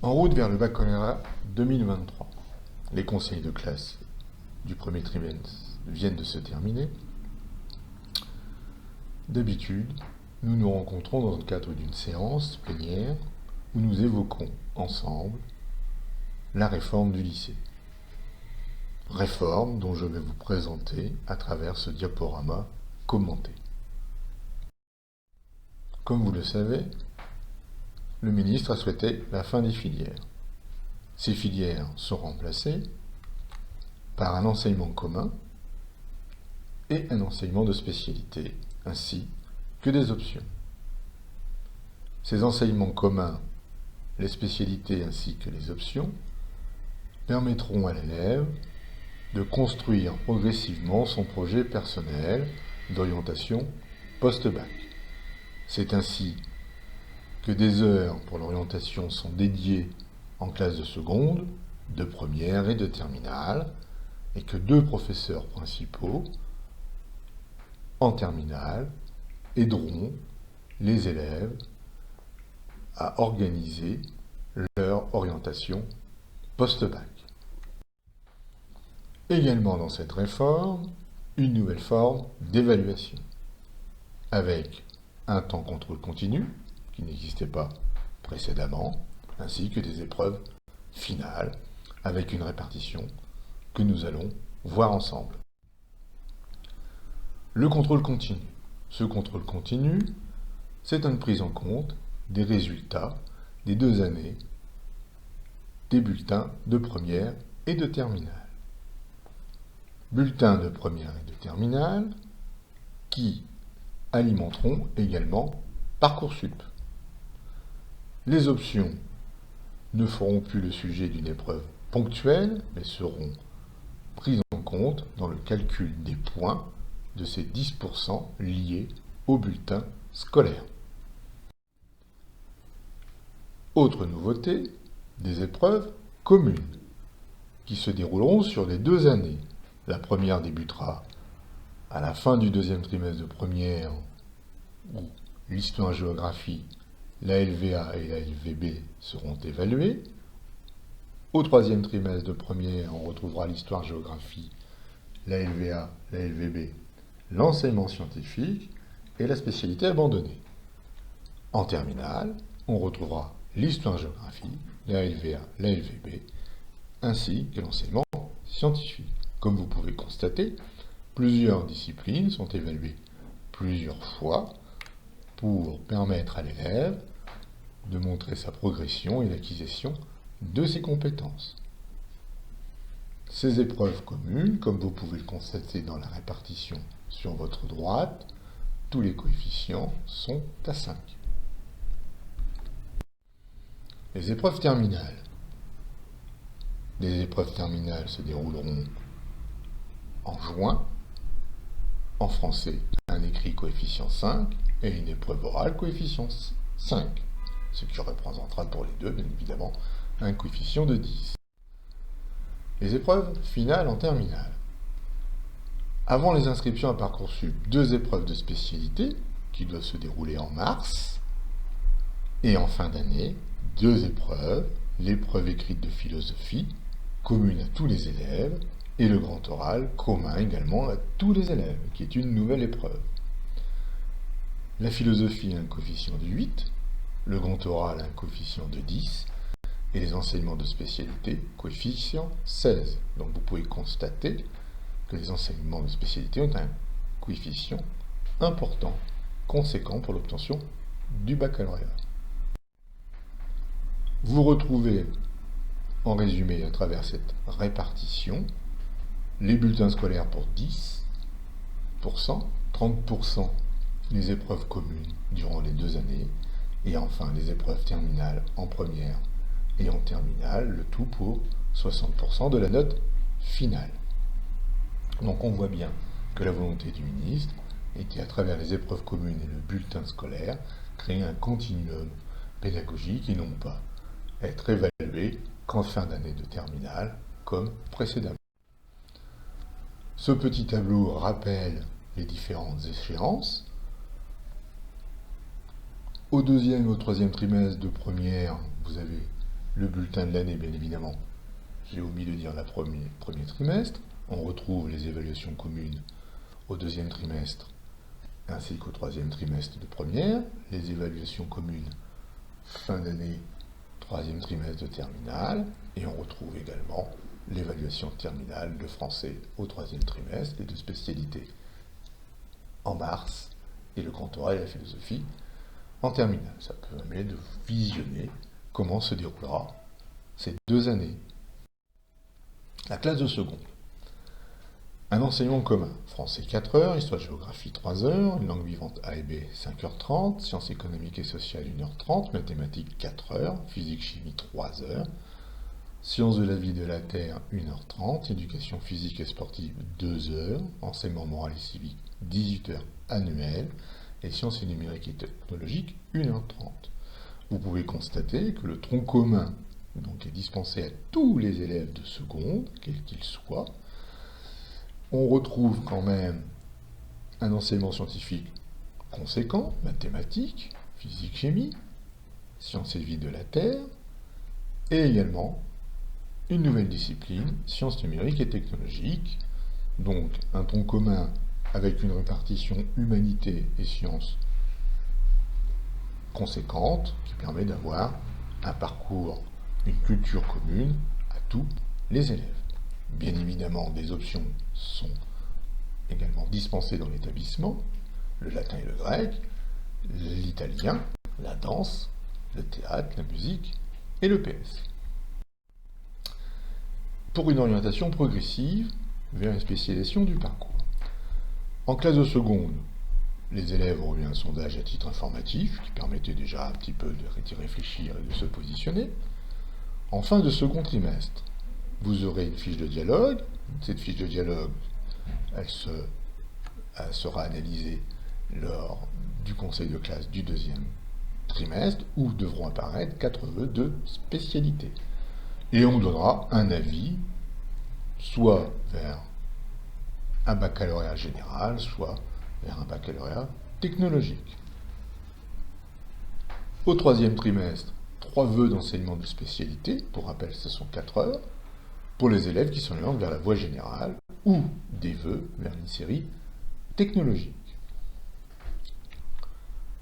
En route vers le baccalauréat 2023. Les conseils de classe du premier trimestre viennent de se terminer. D'habitude, nous nous rencontrons dans le cadre d'une séance plénière où nous évoquons ensemble la réforme du lycée. Réforme dont je vais vous présenter à travers ce diaporama commenté. Comme vous le savez, le ministre a souhaité la fin des filières. Ces filières sont remplacées par un enseignement commun et un enseignement de spécialité, ainsi que des options. Ces enseignements communs, les spécialités ainsi que les options, permettront à l'élève de construire progressivement son projet personnel d'orientation post-bac. C'est ainsi que des heures pour l'orientation sont dédiées en classe de seconde, de première et de terminale, et que 2 professeurs principaux en terminale aideront les élèves à organiser leur orientation post-bac. Également dans cette réforme, une nouvelle forme d'évaluation, avec un temps contrôle continu, qui n'existait pas précédemment, ainsi que des épreuves finales, avec une répartition que nous allons voir ensemble. Le contrôle continu. Ce contrôle continu, c'est une prise en compte des résultats des 2 années des bulletins de première et de terminale. Bulletins de première et de terminale qui alimenteront également Parcoursup. Les options ne feront plus le sujet d'une épreuve ponctuelle, mais seront prises en compte dans le calcul des points de ces 10% liés au bulletin scolaire. Autre nouveauté, des épreuves communes qui se dérouleront sur les 2 années. La première débutera à la fin du 2e trimestre de première, où l'histoire-géographie, la LVA et la LVB seront évaluées. Au 3e trimestre de première, on retrouvera l'histoire-géographie, la LVA, la LVB, l'enseignement scientifique et la spécialité abandonnée. En terminale, on retrouvera l'histoire-géographie, la LVA, la LVB, ainsi que l'enseignement scientifique. Comme vous pouvez constater, plusieurs disciplines sont évaluées plusieurs fois pour permettre à l'élève de montrer sa progression et l'acquisition de ses compétences. Ces épreuves communes, comme vous pouvez le constater dans la répartition sur votre droite, tous les coefficients sont à 5. Les épreuves terminales. Les épreuves terminales se dérouleront en juin, en français, un écrit coefficient 5 et une épreuve orale coefficient 5, ce qui représentera pour les deux, bien évidemment, un coefficient de 10. Les épreuves finales en terminale. Avant les inscriptions à Parcoursup, 2 épreuves de spécialité qui doivent se dérouler en mars, et en fin d'année, 2 épreuves, l'épreuve écrite de philosophie, commune à tous les élèves, et le grand oral, commun également à tous les élèves, qui est une nouvelle épreuve. La philosophie a un coefficient de 8, le grand oral a un coefficient de 10, et les enseignements de spécialité, coefficient 16. Donc vous pouvez constater que les enseignements de spécialité ont un coefficient important, conséquent pour l'obtention du baccalauréat. Vous retrouvez, en résumé, à travers cette répartition, les bulletins scolaires pour 10%, 30% les épreuves communes durant les 2 années, et enfin les épreuves terminales en première et en terminale, le tout pour 60% de la note finale. Donc on voit bien que la volonté du ministre était, à travers les épreuves communes et le bulletin scolaire, créer un continuum pédagogique et non pas être évalué qu'en fin d'année de terminale, comme précédemment. Ce petit tableau rappelle les différentes échéances. Au 2e et au 3e trimestre de première, vous avez le bulletin de l'année, bien évidemment. J'ai omis de dire le premier trimestre. On retrouve les évaluations communes au deuxième trimestre ainsi qu'au troisième trimestre de première, les évaluations communes fin d'année, troisième trimestre de terminale, et on retrouve également l'évaluation terminale de français au troisième trimestre et de spécialité en mars, et le grand oral et la philosophie en terminale. Ça permet de visionner comment se déroulera ces 2 années. La classe de seconde. Un enseignement commun, français 4 heures, histoire-géographie 3 heures, une langue vivante A et B 5h30, sciences économiques et sociales 1h30, mathématiques 4 heures, physique-chimie 3 heures, sciences de la vie et de la terre 1h30, éducation physique et sportive 2 heures, enseignement moral et civique 18 heures annuelles, et sciences et numériques et technologiques 1h30. Vous pouvez constater que le tronc commun donc, est dispensé à tous les élèves de seconde, quels qu'ils soient. On retrouve quand même un enseignement scientifique conséquent, mathématiques, physique, chimie, sciences et vie de la Terre, et également une nouvelle discipline, sciences numériques et technologiques, donc un tronc commun avec une répartition humanité et sciences conséquente qui permet d'avoir un parcours, une culture commune à tous les élèves. Bien évidemment, des options sont également dispensées dans l'établissement, le latin et le grec, l'italien, la danse, le théâtre, la musique et le PS. Pour une orientation progressive vers une spécialisation du parcours. En classe de seconde, les élèves ont eu un sondage à titre informatif qui permettait déjà un petit peu de réfléchir et de se positionner. En fin de second trimestre, vous aurez une fiche de dialogue. Cette fiche de dialogue, elle sera analysée lors du conseil de classe du deuxième trimestre, où devront apparaître 4 vœux de spécialité. Et on donnera un avis, soit vers un baccalauréat général, soit vers un baccalauréat technologique. Au troisième trimestre, 3 vœux d'enseignement de spécialité, pour rappel, ce sont 4 heures, pour les élèves qui s'orientent vers la voie générale ou des vœux vers une série technologique.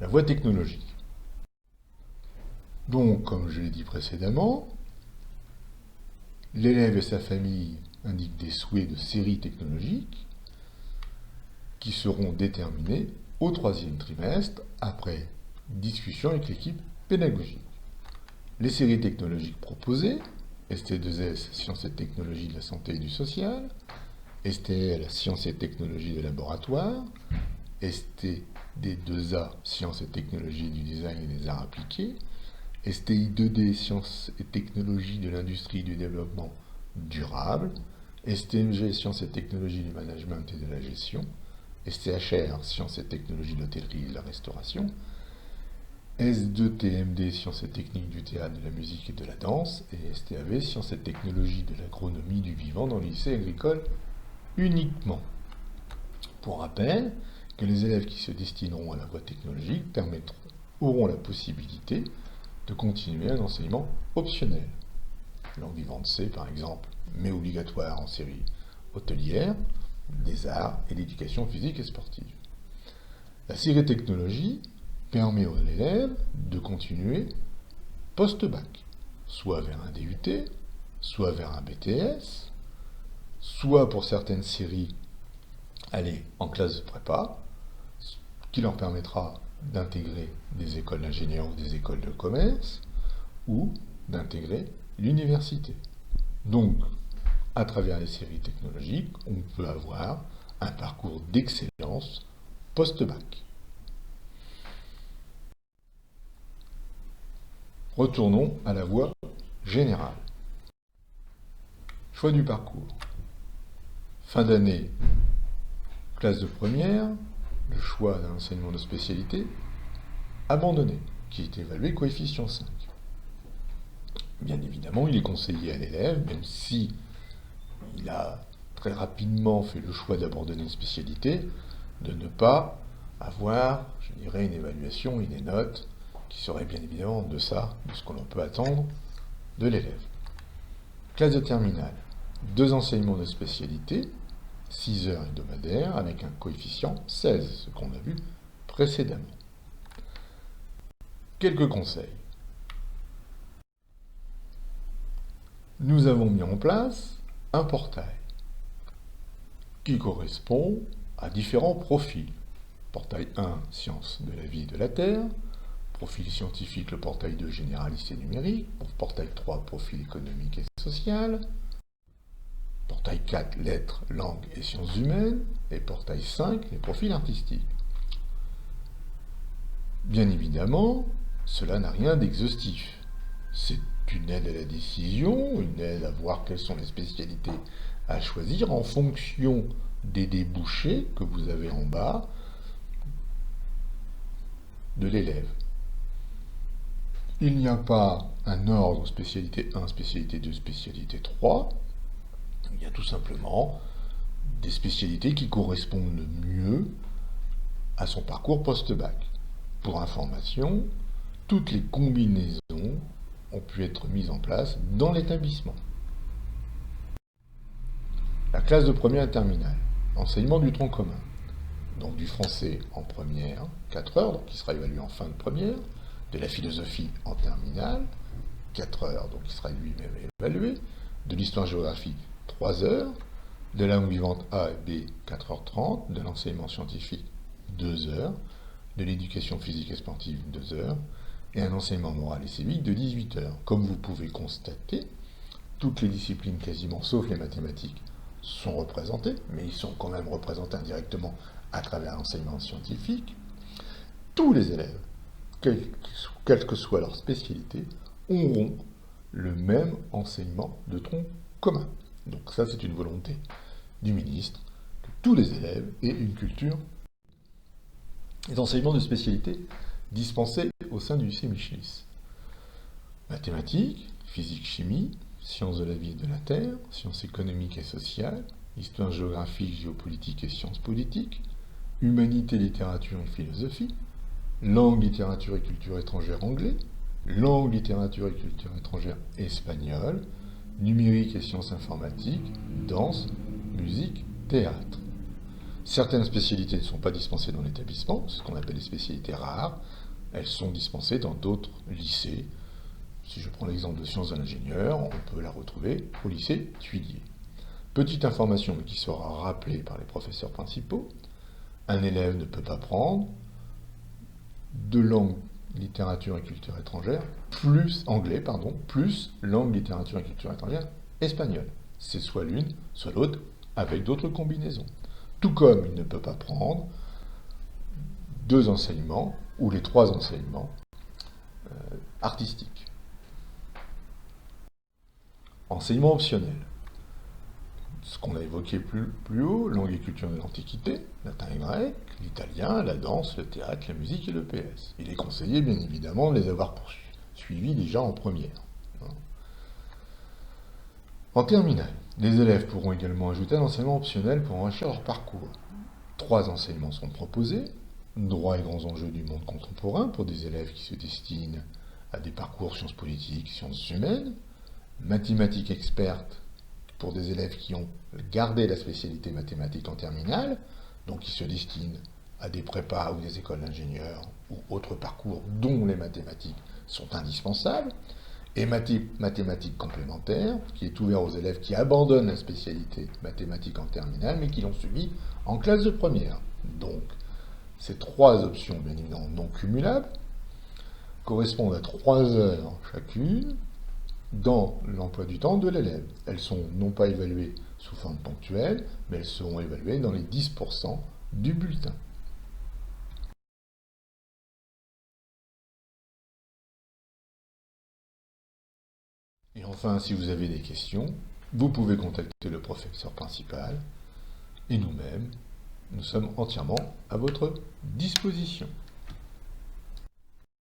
La voie technologique. Donc, comme je l'ai dit précédemment, l'élève et sa famille indiquent des souhaits de séries technologiques qui seront déterminés au troisième trimestre après discussion avec l'équipe pédagogique. Les séries technologiques proposées, ST2S, Sciences et Technologies de la Santé et du Social, STL, Sciences et Technologies des Laboratoires, STD2A, Sciences et Technologies du Design et des Arts Appliqués, STI2D, Sciences et Technologies de l'Industrie et du Développement Durable, STMG, Sciences et Technologies du Management et de la Gestion, STHR, Sciences et Technologies de l'Hôtellerie et de la Restauration, S2TMD, Sciences et Techniques du Théâtre, de la Musique et de la Danse, et STAV, Sciences et Technologies de l'Agronomie du Vivant dans le lycée agricole uniquement. Pour rappel, que les élèves qui se destineront à la voie technologique auront la possibilité de continuer un enseignement optionnel. Langue vivante C, par exemple, mais obligatoire en série hôtelière, des arts et l'éducation physique et sportive. La série technologie permet aux élèves de continuer post-bac, soit vers un DUT, soit vers un BTS, soit pour certaines séries aller en classe de prépa, qui leur permettra d'intégrer des écoles d'ingénieurs ou des écoles de commerce, ou d'intégrer l'université. Donc, à travers les séries technologiques, on peut avoir un parcours d'excellence post-bac. Retournons à la voie générale. Choix du parcours. Fin d'année, classe de première, le choix d'un enseignement de spécialité abandonné, qui est évalué coefficient 5. Bien évidemment, il est conseillé à l'élève, même si il a très rapidement fait le choix d'abandonner une spécialité, de ne pas avoir, je dirais, une évaluation et des notes qui seraient bien évidemment en deçà de ce que l'on peut attendre de l'élève. Classe de terminale, 2 enseignements de spécialité, 6 heures hebdomadaires avec un coefficient 16, ce qu'on a vu précédemment. Quelques conseils. Nous avons mis en place un portail qui correspond à différents profils. Portail 1, sciences de la vie et de la Terre. Profil scientifique, le portail 2, généraliste et numérique. Portail 3, profil économique et social. Portail 4, lettres, langues et sciences humaines. Et portail 5, les profils artistiques. Bien évidemment, cela n'a rien d'exhaustif. C'est une aide à la décision, une aide à voir quelles sont les spécialités à choisir en fonction des débouchés que vous avez en bas de l'élève. Il n'y a pas un ordre spécialité 1, spécialité 2, spécialité 3. Il y a tout simplement des spécialités qui correspondent le mieux à son parcours post-bac. Pour information, toutes les combinaisons ont pu être mises en place dans l'établissement. La classe de première et terminale, enseignement du tronc commun. Donc du français en première, 4 heures, donc qui sera évalué en fin de première, de la philosophie en terminale, 4 heures, donc qui sera lui-même évalué, de l'histoire-géographie, 3 heures, de la langue vivante A et B, 4h30, de l'enseignement scientifique, 2 heures, de l'éducation physique et sportive, 2 heures, et un enseignement moral et civique de 18 heures. Comme vous pouvez constater, toutes les disciplines quasiment, sauf les mathématiques, sont représentées, mais ils sont quand même représentés indirectement à travers l'enseignement scientifique. Tous les élèves, quelle que soit leur spécialité, auront le même enseignement de tronc commun. Donc ça, c'est une volonté du ministre, que tous les élèves aient une culture. Les enseignements de spécialité dispensés au sein du lycée Michelis. Mathématiques, physique, chimie, sciences de la vie et de la Terre, sciences économiques et sociales, histoire géographique, géopolitique et sciences politiques, humanité, littérature et philosophie, langue, littérature et culture étrangère anglais, langue, littérature et culture étrangère espagnol, numérique et sciences informatiques, danse, musique, théâtre. Certaines spécialités ne sont pas dispensées dans l'établissement, c'est ce qu'on appelle les spécialités rares. Elles sont dispensées dans d'autres lycées. Si je prends l'exemple de sciences de l'ingénieur, on peut la retrouver au lycée Tuillier. Petite information, mais qui sera rappelée par les professeurs principaux, un élève ne peut pas prendre de langue, littérature et culture étrangère, plus anglais, plus langue, littérature et culture étrangère espagnol. C'est soit l'une, soit l'autre, avec d'autres combinaisons. Tout comme il ne peut pas prendre 2 enseignements, ou les 3 enseignements artistiques. Enseignement optionnel. Ce qu'on a évoqué plus haut, langue et culture de l'Antiquité, latin et grec, l'italien, la danse, le théâtre, la musique et le PS. Il est conseillé, bien évidemment, de les avoir suivis déjà en première. En terminale, les élèves pourront également ajouter un enseignement optionnel pour enrichir leur parcours. 3 enseignements sont proposés. Droit et grands enjeux du monde contemporain pour des élèves qui se destinent à des parcours sciences politiques, sciences humaines. Mathématiques expertes pour des élèves qui ont gardé la spécialité mathématique en terminale, donc qui se destinent à des prépas ou des écoles d'ingénieurs ou autres parcours dont les mathématiques sont indispensables. Et mathématiques complémentaires, qui est ouvert aux élèves qui abandonnent la spécialité mathématique en terminale, mais qui l'ont suivi en classe de première. Donc, ces 3 options, bien évidemment non cumulables, correspondent à 3 heures chacune dans l'emploi du temps de l'élève. Elles sont non pas évaluées sous forme ponctuelle, mais elles seront évaluées dans les 10% du bulletin. Et enfin, si vous avez des questions, vous pouvez contacter le professeur principal et nous-mêmes, nous sommes entièrement à votre disposition.